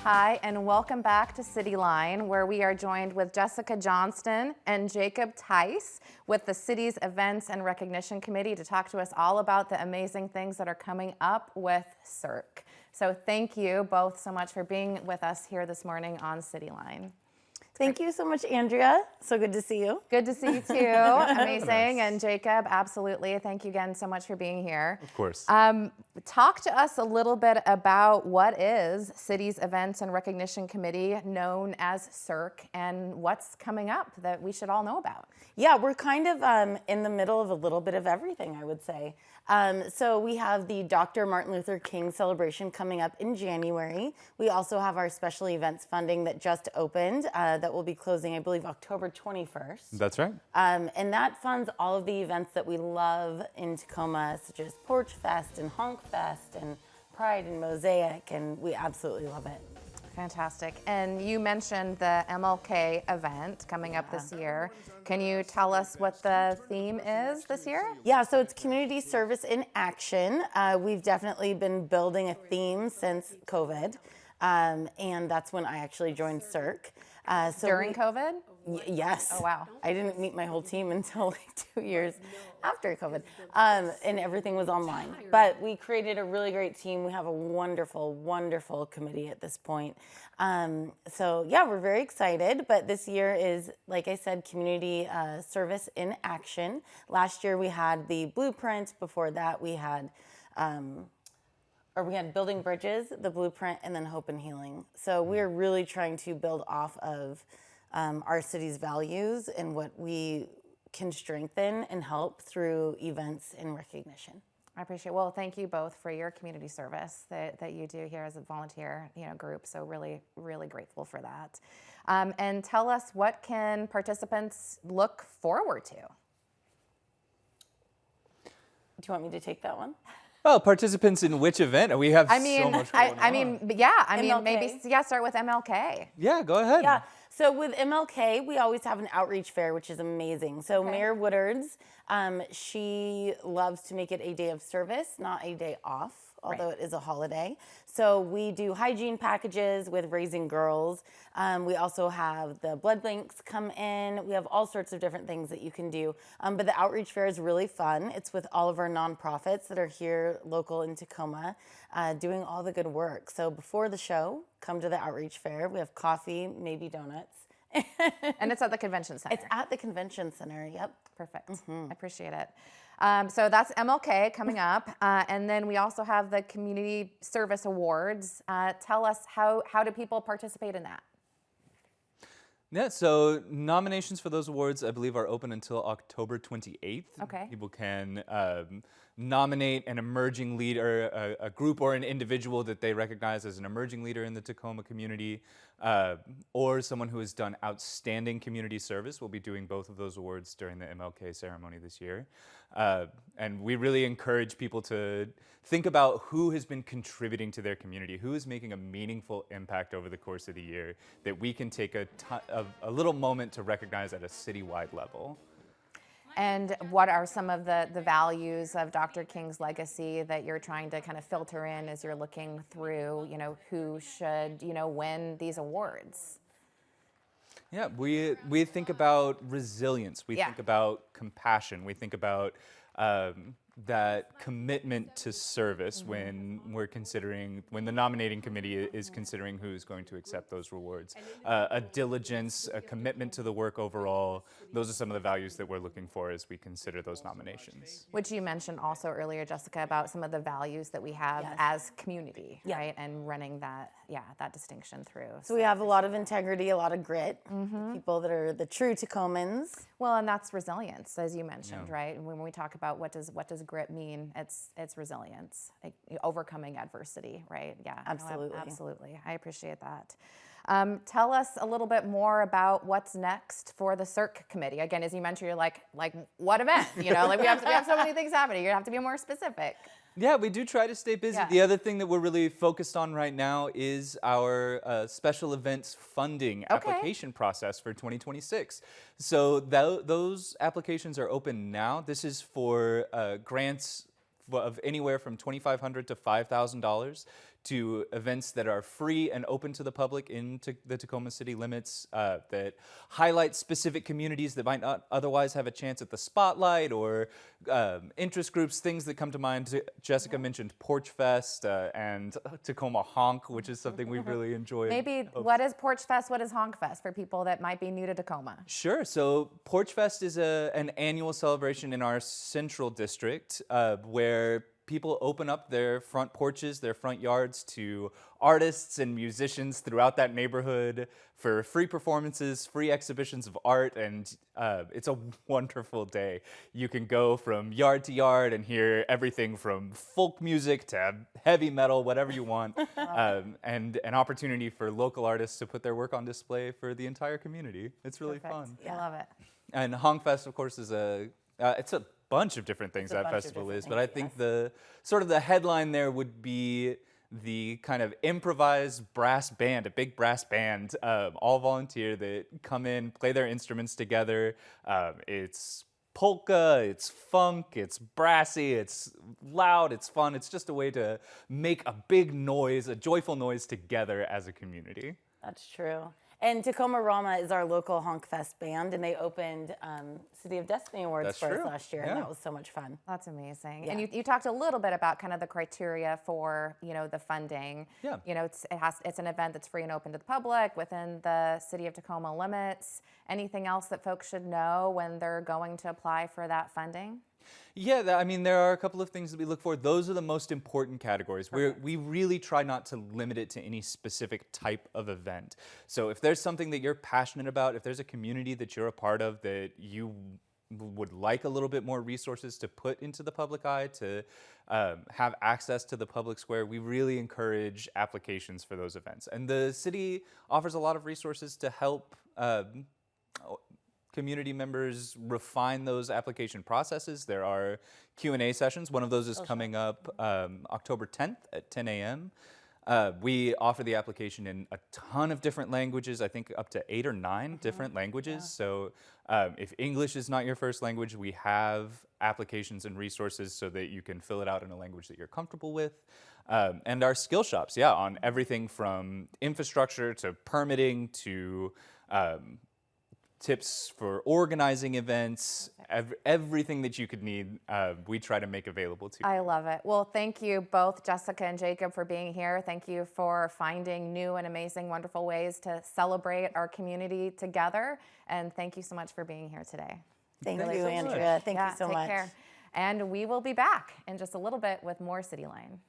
Hi, and welcome back to Cityline, where we are joined with Jessica Johnston and Jacob Tice with the city's Events and Recognition Committee to talk to us all about the amazing things that are coming up with CIRC. So thank you both so much for being with us here this morning on Cityline. Thank you so much, Andrea. So good to see you. Good to see you too. Amazing. And Jacob, absolutely. Thank you again so much for being here. Of course. Talk to us a little bit about what is City's Events and Recognition Committee, known as CIRC, and what's coming up that we should all know about. Yeah, we're kind of in the middle of a little bit of everything, I would say. So we have the Dr. Martin Luther King celebration coming up in January. We also have our special events funding that just opened that will be closing, I believe, October 21st. That's right. And that funds all of the events that we love in Tacoma, such as Porch Fest and Honk Fest and Pride and Mosaic, and we absolutely love it. Fantastic. And you mentioned the MLK event coming up this year. Can you tell us what the theme is this year? Yeah, so it's community service in action. We've definitely been building a theme since COVID, and that's when I actually joined CIRC. During COVID? Yes. Oh, wow. I didn't meet my whole team until like 2 years after COVID, and everything was online. But we created a really great team. We have a wonderful, wonderful committee at this point. So yeah, we're very excited. But this year is, like I said, community service in action. Last year we had the blueprint. Before that we had Building Bridges, the blueprint, and then Hope and Healing. So we're really trying to build off of our city's values and what we can strengthen and help through events and recognition. I appreciate it. Well, thank you both for your community service that you do here as a volunteer group. So really, really grateful for that. And tell us, what can participants look forward to? Do you want me to take that one? Well, participants in which event? We have so much going on. MLK. Start with MLK. Yeah, go ahead. Yeah. So with MLK, we always have an outreach fair, which is amazing. So Okay. Mayor Woodards, she loves to make it a day of service, not a day off, although Right. it is a holiday. So we do hygiene packages with Raising Girls. We also have the blood banks come in. We have all sorts of different things that you can do. But the outreach fair is really fun. It's with all of our nonprofits that are here local in Tacoma, doing all the good work. So before the show, come to the outreach fair. We have coffee, maybe donuts. And it's at the convention center. It's at the convention center, yep. Perfect. I appreciate it. So that's MLK coming up. And then we also have the Community Service Awards. Tell us, how do people participate in that? Yeah, so nominations for those awards, I believe, are open until October 28th. Okay. People can nominate an emerging leader, a group or an individual that they recognize as an emerging leader in the Tacoma community, or someone who has done outstanding community service. We'll be doing both of those awards during the MLK ceremony this year. And we really encourage people to think about who has been contributing to their community, who is making a meaningful impact over the course of the year, that we can take a little moment to recognize at a citywide level. And what are some of the values of Dr. King's legacy that you're trying to kind of filter in as you're looking through, who should, win these awards? Yeah, we think about resilience. We think about compassion. We think about that commitment to service when the nominating committee is considering who's going to accept those rewards. A diligence, a commitment to the work overall. Those are some of the values that we're looking for as we consider those nominations. Which you mentioned also earlier, Jessica, about some of the values that we have as community, right? And running that distinction through. So we have a lot of integrity, a lot of grit, people that are the true Tacomans. Well, and that's resilience, as you mentioned, right? And when we talk about what does grit mean, it's resilience, like overcoming adversity, right? Yeah, absolutely. No, absolutely. I appreciate that. Tell us a little bit more about what's next for the CIRC committee. Again, as you mentioned, you're like what event? We have so many things happening. You have to be more specific. Yeah, we do try to stay busy. Yeah. The other thing that we're really focused on right now is our special events funding application process for 2026. So those applications are open now. This is for grants of anywhere from $2,500 to $5,000 to events that are free and open to the public in the Tacoma city limits, that highlight specific communities that might not otherwise have a chance at the spotlight, or interest groups, things that come to mind. Jessica mentioned Porch Fest and Tacoma Honk, which is something we've really enjoyed. Maybe what is Porch Fest, what is Honk Fest for people that might be new to Tacoma? Sure. So Porch Fest is an annual celebration in our central district where people open up their front porches, their front yards to artists and musicians throughout that neighborhood for free performances, free exhibitions of art, and it's a wonderful day. You can go from yard to yard and hear everything from folk music to heavy metal, whatever you want, and an opportunity for local artists to put their work on display for the entire community. It's really fun. I love it. And Honk Fest, of course, is it's a bunch of different things that festival is, but I think the sort of the headline there would be the kind of improvised brass band, a big brass band, all volunteer, that come in, play their instruments together. It's polka, it's funk, it's brassy, it's loud, it's fun. It's just a way to make a big noise, a joyful noise together as a community. That's true. And Tacoma Rama is our local Honk Fest band, and they opened City of Destiny Awards for us last year, and that was so much fun. That's amazing. Yeah. And you talked a little bit about kind of the criteria for, the funding. Yeah. It's an event that's free and open to the public within the City of Tacoma limits. Anything else that folks should know when they're going to apply for that funding? Yeah, I mean, there are a couple of things that we look for. Those are the most important categories. We really try not to limit it to any specific type of event. So if there's something that you're passionate about, if there's a community that you're a part of that you would like a little bit more resources to put into the public eye, to have access to the public square, we really encourage applications for those events. And the city offers a lot of resources to help community members refine those application processes. There are Q&A sessions. One of those is coming up October 10th at 10 a.m. We offer the application in a ton of different languages, I think up to 8 or 9 different languages. So if English is not your first language, we have applications and resources so that you can fill it out in a language that you're comfortable with. And our skill shops, on everything from infrastructure to permitting to tips for organizing events, everything that you could need, we try to make available to you. I love it. Well, thank you both, Jessica and Jacob, for being here. Thank you for finding new and amazing, wonderful ways to celebrate our community together. And thank you so much for being here today. Thank you, so much. Andrea. Thank you so take much. care. And we will be back in just a little bit with more Cityline.